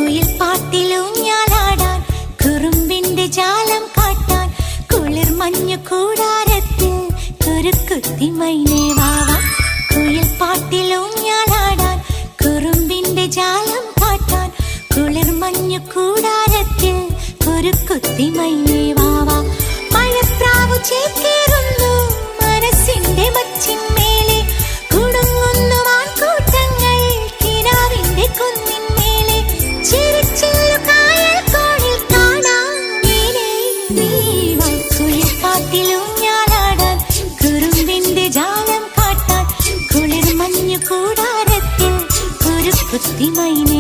കുയിൽ പാട്ടിലൂഞ്ഞാലാടാൻ കുറുമ്പിന്റെ ജാലം കാട്ടാൻ കുളിർ മഞ്ഞു കൂടാരത്തിൽ കുരുക്കുത്തി മൈനേ വാവാ. കുയിൽ പാട്ടിലൂഞ്ഞാലാടാൻ കുറുമ്പിന്റെ ജാലം കാട്ടാൻ കുളിർ മഞ്ഞു കൂടാരത്തിൽ കുരുക്കുത്തി മൈനേ വാവാ. മഴപ്രാവു ചേക്കേറുന്നു മനസ്സിന്റെ മച്ചിന്മേലെ കുടുങ്ങുന്നു മാൻകൂട്ടങ്ങൾ കിനാവിന്റെ കുന്നിന്മേലെ ചിരിച്ചില്ലു കായൽ കോണിൽ കാണാം നീലേ നീവാ. കുയിൽ പാട്ടിലൂഞ്ഞാലാടാൻ കുറുമ്പിന്റെ ജാലം കാട്ടാൻ കുളിർ മഞ്ഞു കൂടാരത്തിൽ കുരുക്കുത്തി മൈനേ